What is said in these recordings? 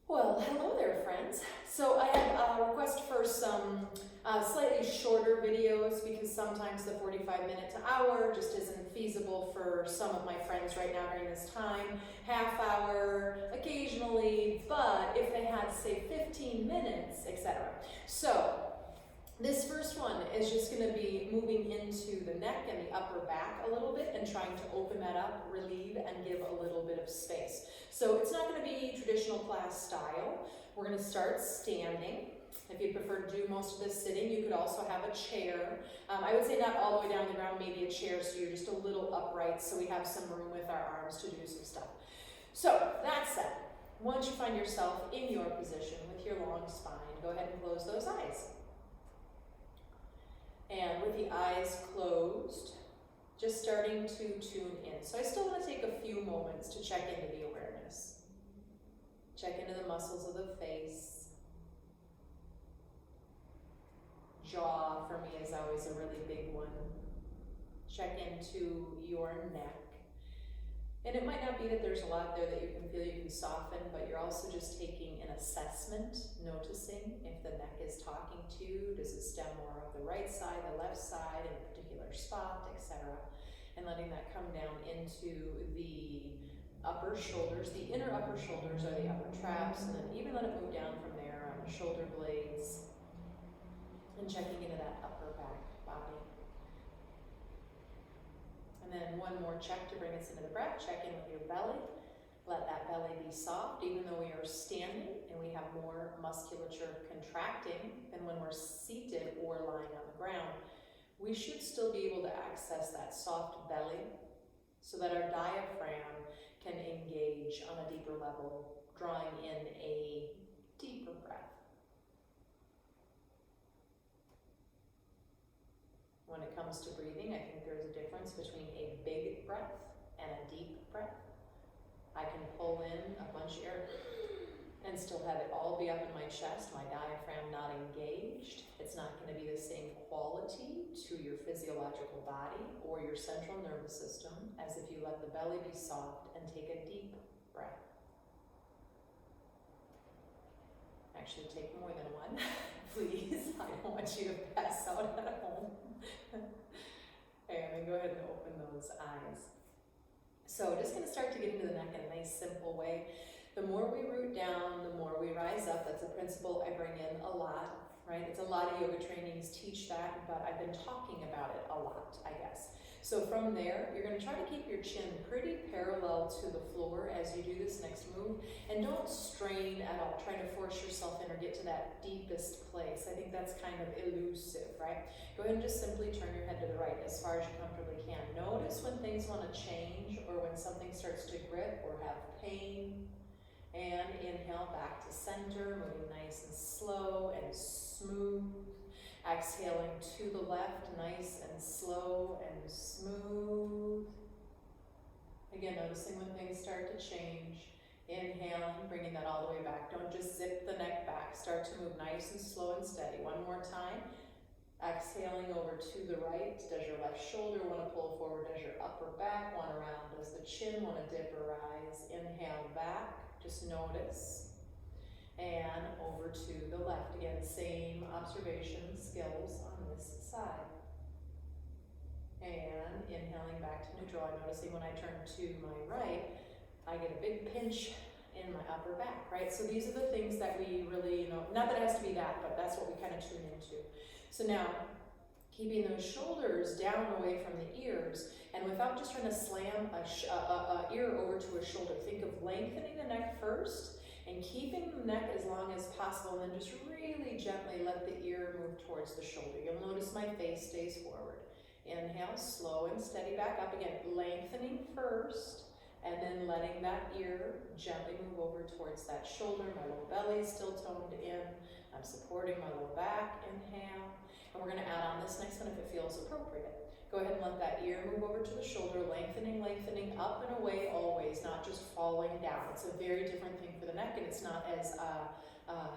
Well, hello there, friends. So I have a request for some slightly shorter videos because sometimes the 45 minute to hour just isn't feasible for some of my friends right now during this time. Half hour occasionally, but if they had, say, 15 minutes, etc. So this first one is just going to be moving into the neck and the upper back a little bit and trying to open that up, relieve, and give a little bit of space. So it's not going to be traditional class style. We're going to start standing. If you prefer to do most of this sitting, you could also have a chair. I would say not all the way down the ground, maybe a chair so you're just a little upright so we have some room with our arms to do some stuff. So that said, once you find yourself in your position with your long spine, go ahead and close those eyes. And with the eyes closed, just starting to tune in. So I still want to take a few moments to check into the awareness. Check into the muscles of the face. Jaw for me is always a really big one. Check into your neck. And it might not be that there's a lot there that you can feel you can soften, but you're also just taking an assessment, noticing if the neck is talking to you. Does it stem more of the right side, the left side, in a particular spot, etc. And letting that come down into the upper shoulders. The inner upper shoulders are the upper traps, and then even let it move down from there on the shoulder blades. And checking into that upper back body. And then one more check to bring us into the breath. Check in with your belly. Let that belly be soft, even though we are standing and we have more musculature contracting than when we're seated or lying on the ground. We should still be able to access that soft belly so that our diaphragm can engage on a deeper level, drawing in a deeper breath. When it comes to breathing, I think there's a difference between a big breath and a deep breath. I can pull in a bunch of air and still have it all be up in my chest, my diaphragm not engaged. It's not going to be the same quality to your physiological body or your central nervous system as if you let the belly be soft and take a deep breath. Actually, take more than one, please. I don't want you to pass out at home. And then go ahead and open those eyes. So just going to start to get into the neck in a nice simple way. The more we root down, the more we rise up. That's a principle I bring in a lot, right? It's a lot of yoga trainings teach that, but I've been talking about it a lot, I guess. So from there, you're going to try to keep your chin pretty parallel to the floor as you do this next move. And don't strain at all, trying to force yourself in or get to that deepest place. I think that's kind of elusive, right? Go ahead and just simply turn your head to the right as far as you comfortably can. Notice when things want to change or when something starts to grip or have pain. And inhale back to center, moving nice and slow and smooth. Exhaling to the left, nice and slow and smooth. Again, noticing when things start to change. Inhaling, bringing that all the way back. Don't just zip the neck back. Start to move nice and slow and steady. One more time. Exhaling over to the right. Does your left shoulder want to pull forward? Does your upper back want to round? Does the chin want to dip or rise? Inhale back. Just notice. And over to the left. Again, same observation skills on this side. And inhaling back to neutral. I'm noticing when I turn to my right, I get a big pinch in my upper back, right? So these are the things that we really, not that it has to be that, but that's what we kind of tune into. So now, keeping those shoulders down away from the ears, and without just trying to slam a ear over to a shoulder, think of lengthening the neck first, and keeping the neck as long as possible, and then just really gently let the ear move towards the shoulder. You'll notice my face stays forward. Inhale, slow and steady back up again, lengthening first, and then letting that ear gently move over towards that shoulder. My low belly is still toned in. I'm supporting my low back. Inhale. And we're going to add on this next one if it feels appropriate. Go ahead and let that ear move over to the shoulder, lengthening up and away always, not just falling down. It's a very different thing for the neck, and it's not as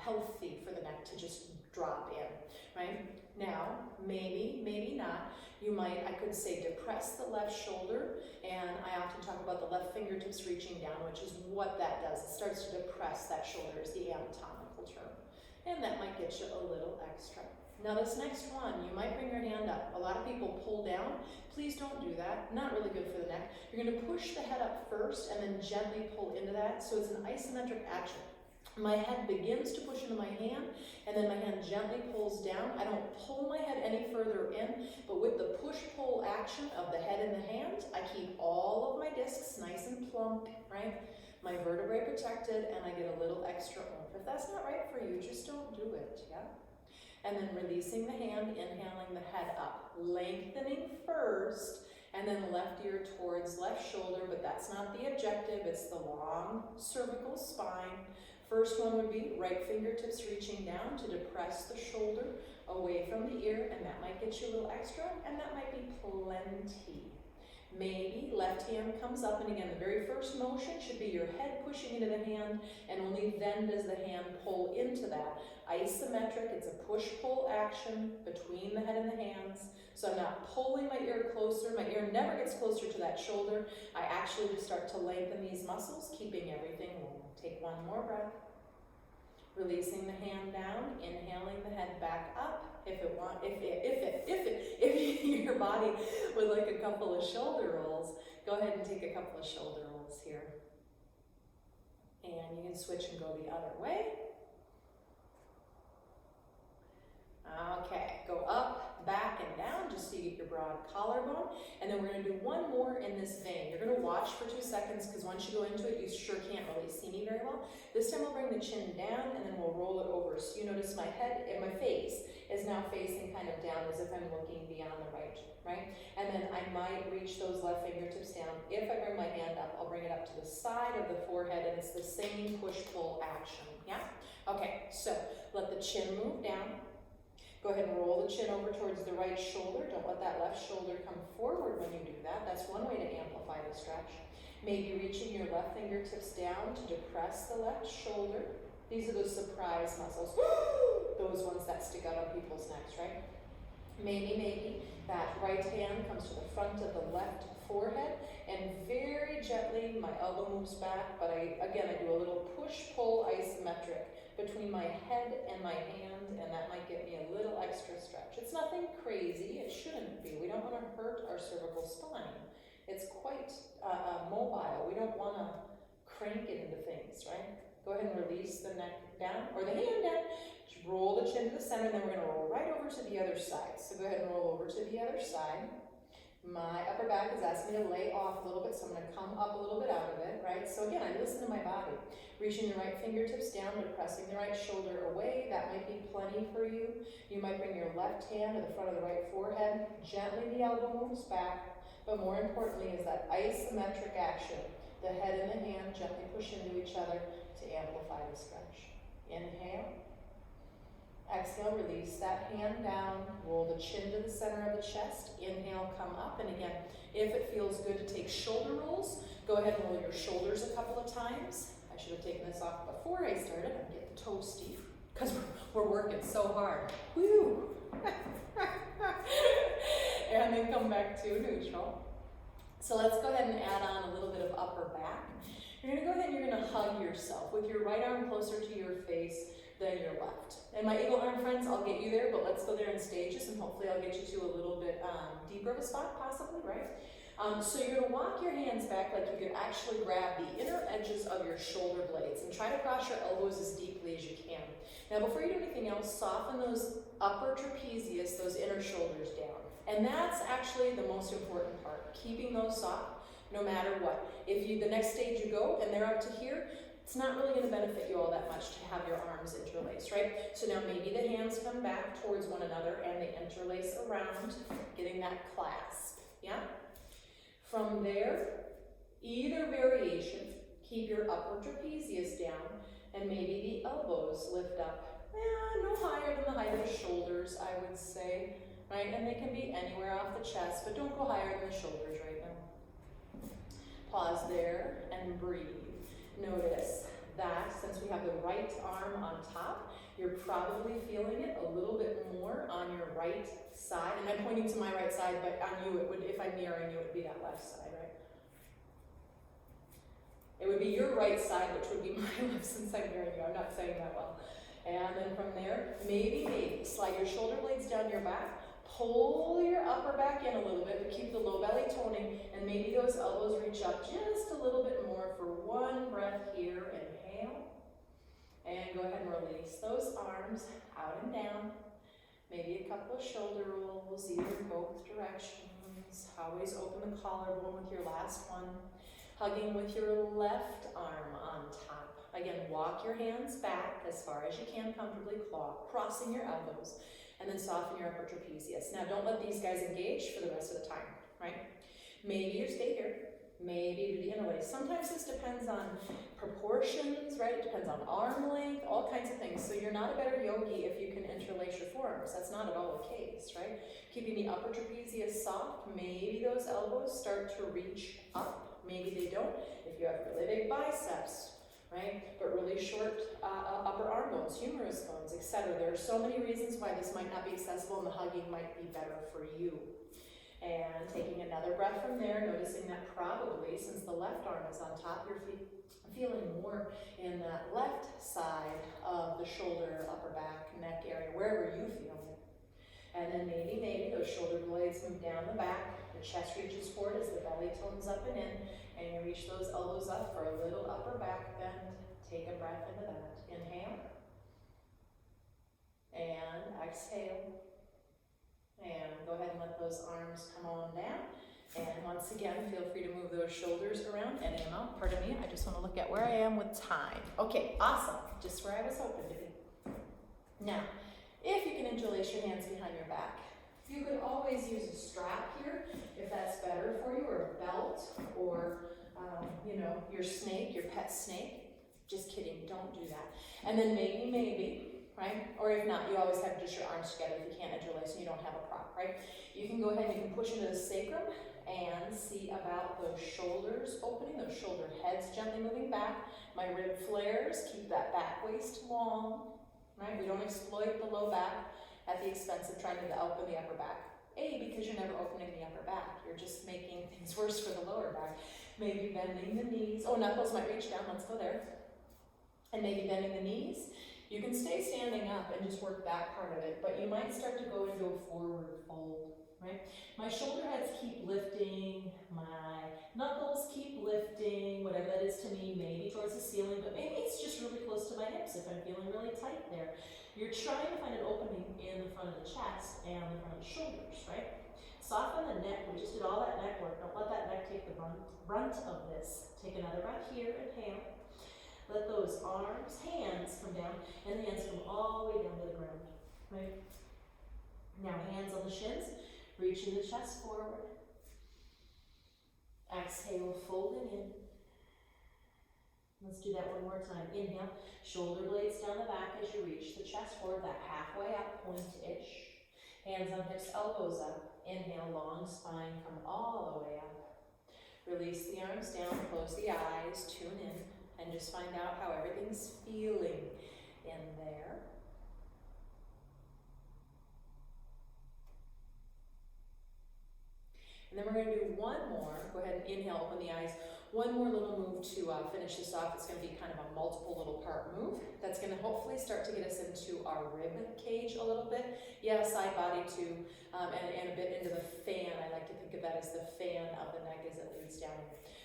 healthy for the neck to just drop in, right? Now, maybe not. I could say depress the left shoulder, and I often talk about the left fingertips reaching down, which is what that does. It starts to depress that shoulder is the anatomical term. And that might get you a little extra. Now this next one, you might bring your hand up. A lot of people pull down. Please don't do that. Not really good for the neck. You're going to push the head up first and then gently pull into that. So it's an isometric action. My head begins to push into my hand, and then my hand gently pulls down. I don't pull my head any further in, but with the push-pull action of the head and the hand, I keep all of my discs nice and plump, right? My vertebrae protected, and I get a little extra oomph. If that's not right for you, just don't do it, yeah? And then releasing the hand, inhaling the head up, lengthening first, and then left ear towards left shoulder, but that's not the objective, it's the long cervical spine. First one would be right fingertips reaching down to depress the shoulder away from the ear, and that might get you a little extra, and that might be plenty. Maybe left hand comes up, and again, the very first motion should be your head pushing into the hand, and only then does the hand pull into that. Isometric, it's a push-pull action between the head and the hands. So I'm not pulling my ear closer. My ear never gets closer to that shoulder. I actually just start to lengthen these muscles, keeping everything warm. Take one more breath. Releasing the hand down, inhaling the head back up. If your body would like a couple of shoulder rolls, go ahead and take a couple of shoulder rolls here. And you can switch and go the other way. Okay, go up, back, and down just so you get your broad collarbone. And then we're going to do one more in this vein. You're going to watch for 2 seconds because once you go into it, you sure can't really see me very well. This time we'll bring the chin down and then we'll roll it over. So you notice my head and my face is now facing kind of down as if I'm looking beyond the right? And then I might reach those left fingertips down. If I bring my hand up, I'll bring it up to the side of the forehead, and it's the same push-pull action, yeah? Okay, so let the chin move down. Go ahead and roll the chin over towards the right shoulder. Don't let that left shoulder come forward when you do that. That's one way to amplify the stretch. Maybe reaching your left fingertips down to depress the left shoulder. These are those surprise muscles. Those ones that stick out on people's necks, right? Maybe that right hand comes to the front of the left forehead, and very gently my elbow moves back, but I do a little push-pull isometric between my head and my hand, and that might get me a little extra stretch. It's nothing crazy, it shouldn't be. We don't want to hurt our cervical spine. It's quite mobile. We don't want to crank it into things, right? Go ahead and release the neck down, or the hand down. Just roll the chin to the center, and then we're going to roll right over to the other side. So go ahead and roll over to the other side. My upper back is asking me to lay off a little bit, so I'm going to come up a little bit out of it, right? So again, I listen to my body. Reaching the right fingertips down, but pressing the right shoulder away. That might be plenty for you. You might bring your left hand to the front of the right forehead. Gently the elbow moves back, but more importantly is that isometric action. The head and the hand gently push into each other to amplify the stretch. Inhale. Exhale, release that hand down, roll the chin to the center of the chest. Inhale, come up, and again, if it feels good to take shoulder rolls, go ahead and roll your shoulders a couple of times. I should have taken this off before I started. I'm getting toasty because we're working so hard. Woo! And then come back to neutral. So let's go ahead and add on a little bit of upper back. You're going to go ahead and you're going to hug yourself with your right arm closer to your face than your left. And my eagle arm friends, I'll get you there, but let's go there in stages, and hopefully I'll get you to a little bit deeper of a spot, possibly, right? So you're going to walk your hands back like you could actually grab the inner edges of your shoulder blades and try to cross your elbows as deeply as you can. Now, before you do anything else, soften those upper trapezius, those inner shoulders down. And that's actually the most important part, keeping those soft no matter what. If the next stage you go and they're up to here, it's not really going to benefit you all that much to have your arms interlaced, right? So now maybe the hands come back towards one another and they interlace around, getting that clasp, yeah? From there, either variation, keep your upper trapezius down, and maybe the elbows lift up. No higher than the height of the shoulders, I would say, right? And they can be anywhere off the chest, but don't go higher than the shoulders right now. Pause there and breathe. Notice that since we have the right arm on top. You're probably feeling it a little bit more on your right side. And I'm pointing to my right side, but on you, it would, if I'm mirroring you, it would be that left side, right? It would be your right side, which would be my left since I'm mirroring you. I'm not saying that well. And then from there, maybe slide your shoulder blades down your back. Pull your upper back in a little bit, but keep the low belly toning, and maybe those elbows reach up just a little bit more for one breath here. Inhale, and go ahead and release those arms out and down. Maybe a couple of shoulder rolls, either in both directions. Always open the collarbone with your last one. Hugging with your left arm on top. Again, walk your hands back as far as you can comfortably, crossing your elbows. And then soften your upper trapezius. Now don't let these guys engage for the rest of the time, right? Maybe you stay here, maybe you do the interlace. Sometimes this depends on proportions, right? It depends on arm length, all kinds of things. So you're not a better yogi if you can interlace your forearms. That's not at all the case, right? Keeping the upper trapezius soft, maybe those elbows start to reach up, maybe they don't. If you have really big biceps, right? But really short upper arm bones, humerus bones, etc. There are so many reasons why this might not be accessible and the hugging might be better for you. And taking another breath from there, noticing that probably, since the left arm is on top, you're feeling more in that left side of the shoulder, upper back, neck area, wherever you feel it. And then maybe those shoulder blades move down the back, the chest reaches forward as the belly tones up and in, and you reach those elbows up for a little upper back bend. Take a breath into that. Inhale. And exhale. And go ahead and let those arms come on down. And once again, feel free to move those shoulders around any amount. Pardon me, I just want to look at where I am with time. Okay, awesome. Just where I was hoping to be. Now, if you can interlace your hands behind your back, you could always use a strap here, if that's better for you, or a belt, or your snake, your pet snake. Just kidding, don't do that. And then maybe, right? Or if not, you always have just your arms together if you can't interlace and you don't have a prop, right? You can go ahead and you can push into the sacrum and see about those shoulders opening, those shoulder heads gently moving back. My rib flares, keep that back waist long, right? We don't exploit the low back at the expense of trying to open the upper back. Because you're never opening the upper back. You're just making things worse for the lower back. Maybe bending the knees. Oh, knuckles might reach down. Let's go there. And maybe bending the knees. You can stay standing up and just work that part of it, but you might start to go into a forward fold, right? My shoulder heads keep lifting. My knuckles keep lifting. Whatever that is to me, maybe towards the ceiling, but maybe it's just really close to my hips if I'm feeling really tight there. You're trying to find an opening in the front of the chest and the front of the shoulders, right? Soften the neck. We just did all that neck work. Don't let that neck take the brunt of this. Take another breath here. Inhale. Let those arms, hands come down, and the hands come all the way down to the ground, right? Now hands on the shins, reaching the chest forward. Exhale, folding in. Let's do that one more time. Inhale, shoulder blades down the back as you reach the chest forward, that halfway up point-ish. Hands on hips, elbows up. Inhale, long spine, come all the way up. Release the arms down, close the eyes, tune in, and just find out how everything's feeling in there. And then we're going to do one more. Go ahead and inhale, open the eyes. One more little move to finish this off. It's going to be kind of a multiple little part move. That's going to hopefully start to get us into our rib cage a little bit. Yeah, side body too, and a bit into the fan. I like to think of that as the fan of the neck as it leads down.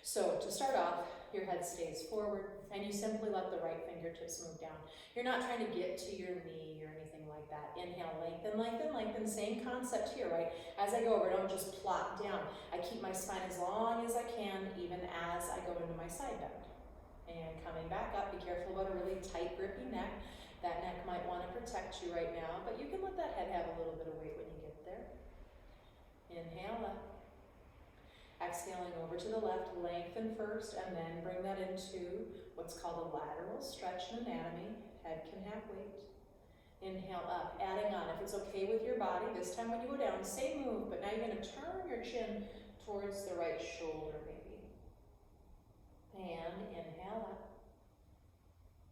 So to start off, your head stays forward, and you simply let the right fingertips move down. You're not trying to get to your knee or anything like that. Inhale, lengthen, lengthen, lengthen. Same concept here, right? As I go over, don't just plop down. I keep my spine as long as I can, even as I go into my side bend. And coming back up, be careful about a really tight, grippy neck. That neck might want to protect you right now, but you can let that head have a little bit of weight when you get there. Inhale up. Exhaling over to the left, lengthen first, and then bring that into what's called a lateral stretch in anatomy. Head can have weight. Inhale up, adding on. If it's okay with your body, this time when you go down, same move, but now you're going to turn your chin towards the right shoulder maybe. And inhale up.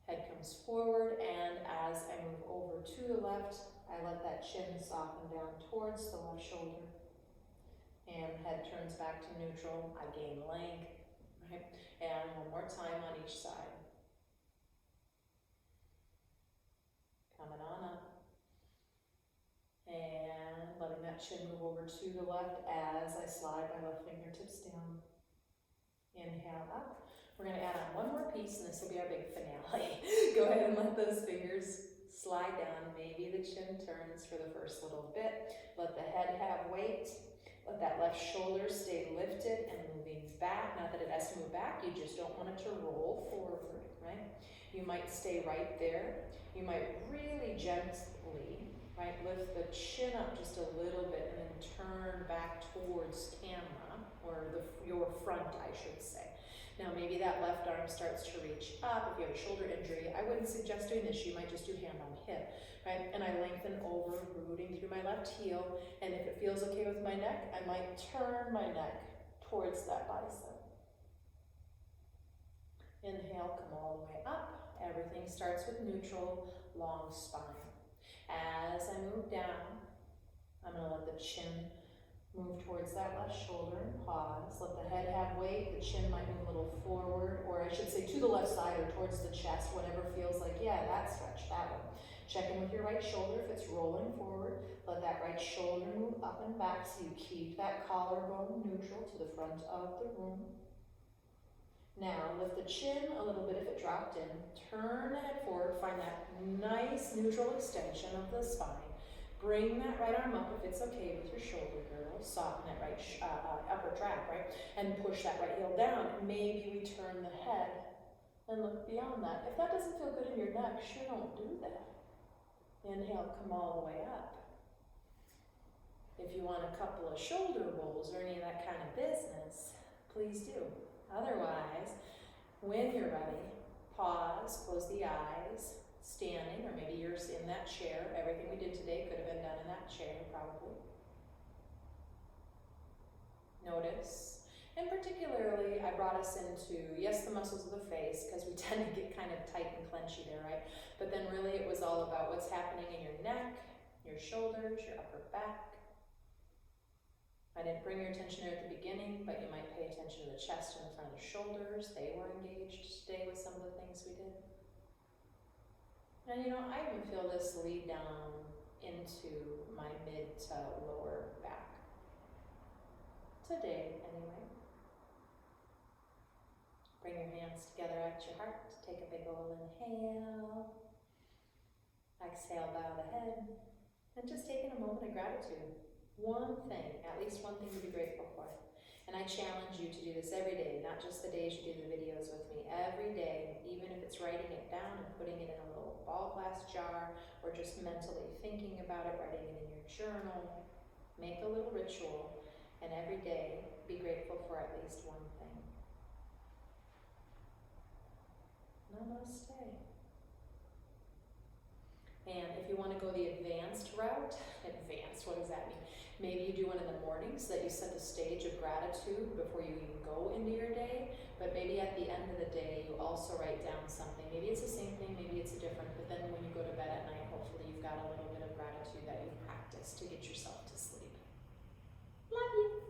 Head comes comes forward, and as I move over to the left, I let that chin soften down towards the left shoulder. And head turns back to neutral. I gain length, right? And one more time on each side. Coming on up. And letting that chin move over to the left as I slide my left fingertips down. Inhale up. We're going to add on one more piece, and this will be our big finale. Go ahead and let those fingers slide down. Maybe the chin turns for the first little bit. Let the head have weight. Let that left shoulder stay lifted and moving back. Not that it has to move back, you just don't want it to roll forward, right? You might stay right there. You might really gently, right, lift the chin up just a little bit and then turn back towards camera, or your front, I should say. Now maybe that left arm starts to reach up. If you have a shoulder injury, I wouldn't suggest doing this. You might just do hand on hip, right? And I lengthen over, rooting through my left heel. And if it feels okay with my neck, I might turn my neck towards that bicep. Inhale, come all the way up. Everything starts with neutral, long spine. As I move down, I'm going to let the chin move towards that left shoulder and pause. Let the head have weight. The chin might move a little forward, or I should say to the left side or towards the chest, whatever feels like, yeah, that stretch, that one. Check in with your right shoulder. If it's rolling forward, let that right shoulder move up and back so you keep that collarbone neutral to the front of the room. Now, lift the chin a little bit if it dropped in. Turn the head forward. Find that nice neutral extension of the spine. Bring that right arm up if it's okay with your shoulder girdle. Soften that right upper track, right? And push that right heel down. Maybe we turn the head and look beyond that. If that doesn't feel good in your neck, sure don't do that. Inhale, come all the way up. If you want a couple of shoulder rolls or any of that kind of business, please do. Otherwise, when you're ready, pause, close the eyes, standing, or maybe you're in that chair. Everything we did today could have been done in that chair, probably. Notice, and particularly, I brought us into, yes, the muscles of the face, because we tend to get kind of tight and clenchy there, right? But then really it was all about what's happening in your neck, your shoulders, your upper back. I didn't bring your attention there at the beginning, but you might pay attention to the chest and the front of the shoulders. They were engaged today with some of the things we did. And you know, I even feel this lead down into my mid to lower back. Today, anyway. Bring your hands together at your heart. Take a big old inhale. Exhale, bow the head. And just taking a moment of gratitude. One thing, at least one thing to be grateful for. And I challenge you to do this every day, not just the days you do the videos with me. Every day, even if it's writing it down and putting it in a little ball glass jar, or just mentally thinking about it, writing it in your journal. Make a little ritual, and every day, be grateful for at least one thing. Namaste. And if you want to go the advanced route, what does that mean? Maybe you do one in the morning so that you set the stage of gratitude before you even go into your day, but maybe at the end of the day you also write down something. Maybe it's the same thing, maybe it's different, but then when you go to bed at night, hopefully you've got a little bit of gratitude that you've practiced to get yourself to sleep. Love you.